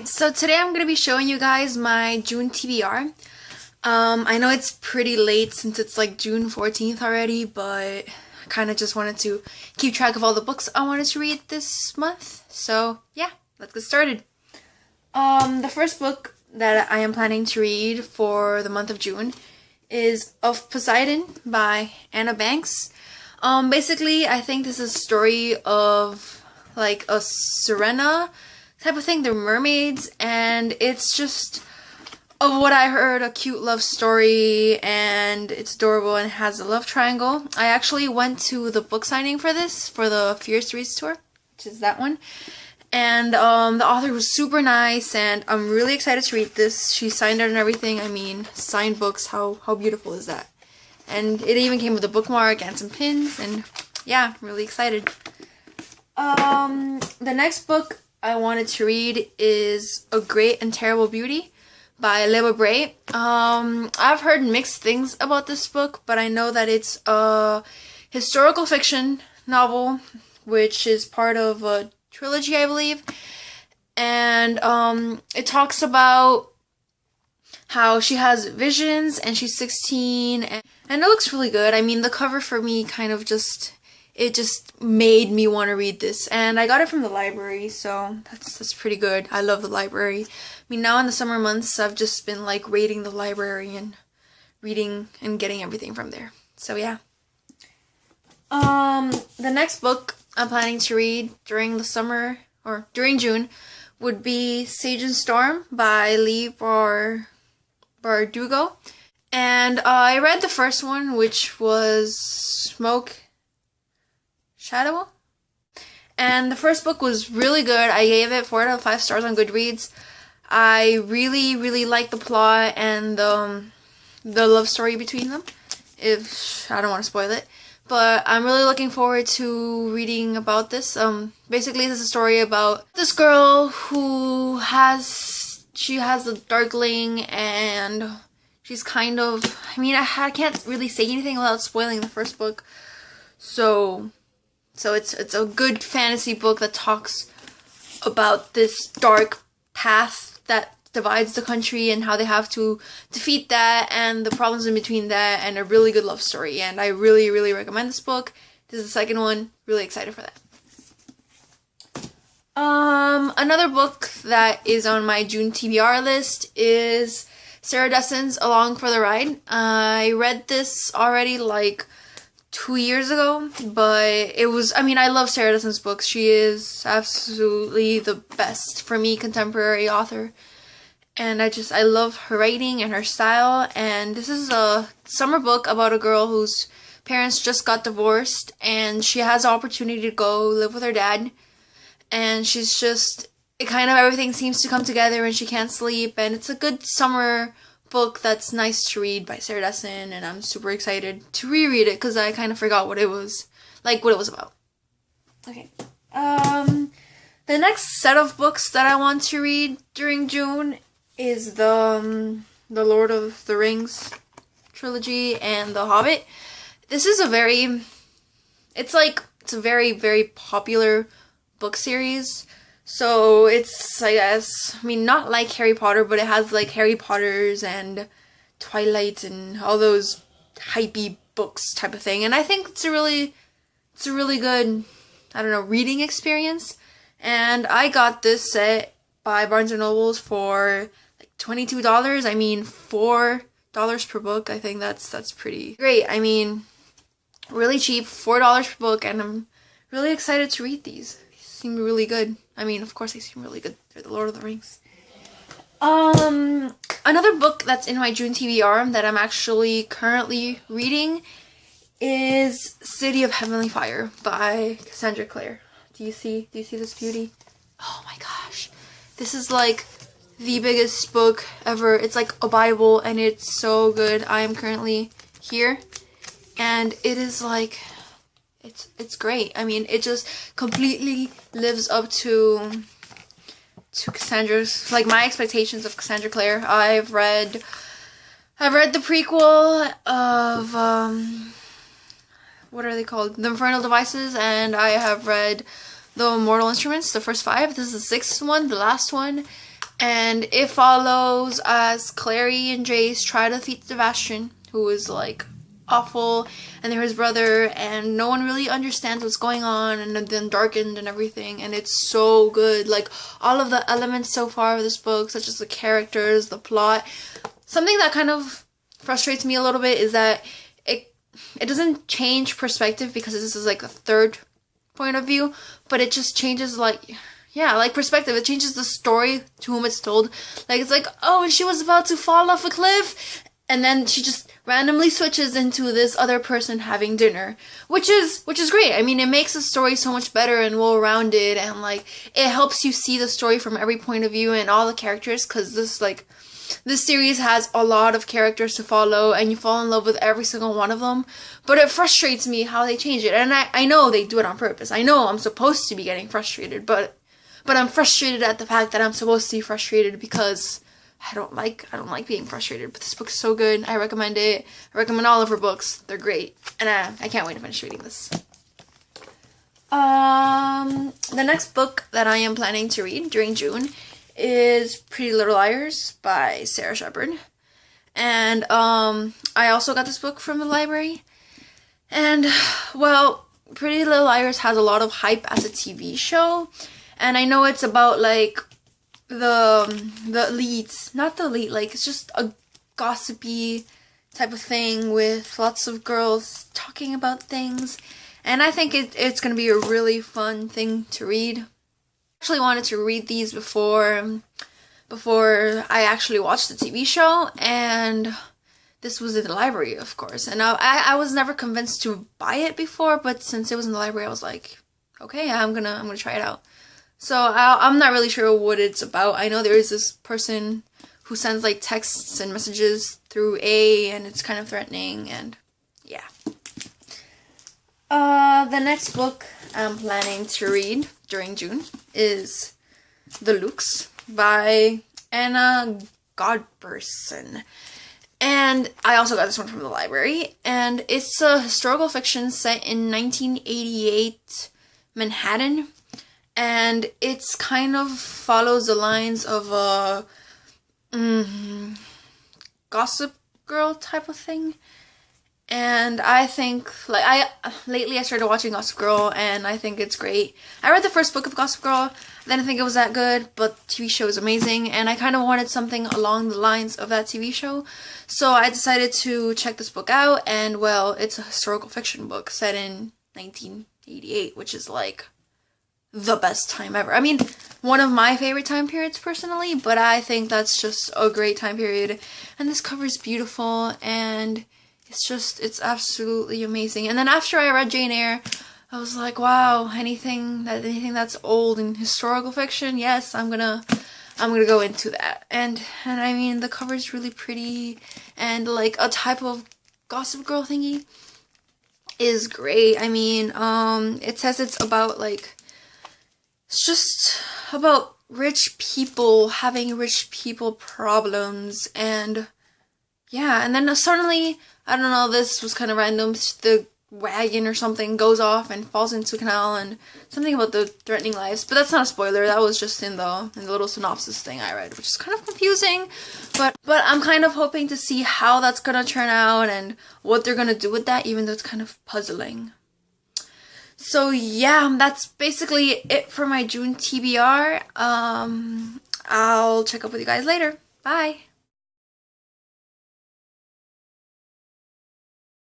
So today I'm going to be showing you guys my June TBR. I know it's pretty late since it's like June 14th already, but I kind of just wanted to keep track of all the books I wanted to read this month. So yeah, let's get started. The first book that I am planning to read for the month of June is Of Poseidon by Anna Banks. Basically, I think this is a story of like a sirena type of thing. They're mermaids, and it's just, of what I heard, a cute love story, and it's adorable and has a love triangle. I actually went to the book signing for this, for the Fierce Reads tour, which is that one. And the author was super nice, and I'm really excited to read this. She signed it and everything. I mean, signed books, how beautiful is that? And it even came with a bookmark and some pins, and yeah, I'm really excited. The next book I wanted to read is A Great and Terrible Beauty by Leba Bray. I've heard mixed things about this book, but I know that it's a historical fiction novel, which is part of a trilogy, I believe. And it talks about how she has visions and she's 16, and it looks really good. I mean, the cover for me kind of just made me want to read this, and I got it from the library, so that's pretty good. I love the library. I mean, now in the summer months, I've just been like raiding the library and reading and getting everything from there. So yeah. The next book I'm planning to read during the summer, or during June, would be Sage and Storm by Lee Bardugo. And I read the first one, which was Smoke Shadow, and the first book was really good. I gave it 4 out of 5 stars on Goodreads. I really liked the plot and the love story between them. If I don't want to spoil it, but I'm really looking forward to reading about this. Basically, this is a story about this girl who has a darkling, and she's kind of, I mean, I can't really say anything without spoiling the first book. So it's a good fantasy book that talks about this dark path that divides the country and how they have to defeat that and the problems in between that, and a really good love story. And I really recommend this book. This is the second one. Really excited for that. Another book that is on my June TBR list is Sarah Dessen's Along for the Ride. I read this already like 2 years ago, but it was, I mean, I love Sarah Dessen's books. She is absolutely the best for me contemporary author, and I love her writing and her style. And this is a summer book about a girl whose parents just got divorced, and she has the opportunity to go live with her dad, and she's just, it kind of, everything seems to come together and she can't sleep, and it's a good summer book that's nice to read by Sarah Dessen, and I'm super excited to reread it because I kind of forgot what it was about. Okay. The next set of books that I want to read during June is the Lord of the Rings trilogy and The Hobbit. This is a very very popular book series. So it's, I guess, I mean, not like Harry Potter, but it has like Harry Potter's and Twilight and all those hypey books type of thing. And I think it's a really good, I don't know, reading experience. And I got this set by Barnes & Nobles for like $22. I mean, $4 per book. I think that's pretty great. I mean, really cheap, $4 per book, and I'm really excited to read these. They seem really good. I mean, of course they seem really good. They're the Lord of the Rings. Another book that's in my June TBR that I'm actually currently reading is City of Heavenly Fire by Cassandra Clare. Do you see this beauty? Oh my gosh. This is like the biggest book ever. It's like a Bible, and it's so good. I am currently here, and it is like, it's great. I mean, it just completely lives up to Cassandra's, like, my expectations of Cassandra Clare. I've read the prequel of what are they called? The Infernal Devices, and I have read The Mortal Instruments, the first 5. This is the 6th one, the last one. And it follows as Clary and Jace try to defeat Sebastian, who is like awful, and they're his brother, and no one really understands what's going on, and then darkened and everything, and it's so good. Like, all of the elements so far of this book, such as the characters, the plot. Something that kind of frustrates me a little bit is that it doesn't change perspective, because this is like a third point of view, but it just changes, like, yeah, like perspective. It changes the story to whom it's told. Like, it's like, oh, and she was about to fall off a cliff, and then she just randomly switches into this other person having dinner, which is great. I mean, it makes the story so much better and well-rounded, and like it helps you see the story from every point of view and all the characters, because this series has a lot of characters to follow, and you fall in love with every single one of them. But it frustrates me how they change it, and I know they do it on purpose. I know I'm supposed to be getting frustrated, but I'm frustrated at the fact that I'm supposed to be frustrated, because I don't like being frustrated. But this book is so good. I recommend it. I recommend all of her books. They're great, and I can't wait to finish reading this. The next book that I am planning to read during June is Pretty Little Liars by Sarah Shepard. And I also got this book from the library. And, well, Pretty Little Liars has a lot of hype as a TV show. And I know it's about, like, the leads, not the lead, like, it's just a gossipy type of thing with lots of girls talking about things. And I think it's going to be a really fun thing to read. I actually wanted to read these before I actually watched the TV show, and this was in the library, of course. And I was never convinced to buy it before, but since it was in the library, I was like, okay, I'm gonna try it out. So I'm not really sure what it's about. I know there is this person who sends like texts and messages through A, and it's kind of threatening, and yeah. The next book I'm planning to read during June is The Lukes by Anna Godberson. And I also got this one from the library, and it's a historical fiction set in 1988 Manhattan. And it's kind of follows the lines of a Gossip Girl type of thing. And I think, like, lately I started watching Gossip Girl, and I think it's great. I read the first book of Gossip Girl, didn't think it was that good, but the TV show is amazing, and I kind of wanted something along the lines of that TV show. So I decided to check this book out, and, well, it's a historical fiction book set in 1988, which is, like, the best time ever. I mean, one of my favorite time periods personally, but I think that's just a great time period. And this cover is beautiful, and it's absolutely amazing. And then after I read Jane Eyre, I was like, wow, anything that's old in historical fiction, yes, I'm gonna go into that. And I mean, the cover is really pretty, and like a type of Gossip Girl thingy is great. I mean, it says it's about like, it's just about rich people having rich people problems, and yeah, and then suddenly, I don't know, this was kind of random, the wagon or something goes off and falls into a canal, and something about the threatening lives, but that's not a spoiler, that was just in the little synopsis thing I read, which is kind of confusing, but I'm kind of hoping to see how that's gonna turn out and what they're gonna do with that, even though it's kind of puzzling. So yeah, that's basically it for my June TBR. I'll check up with you guys later. Bye!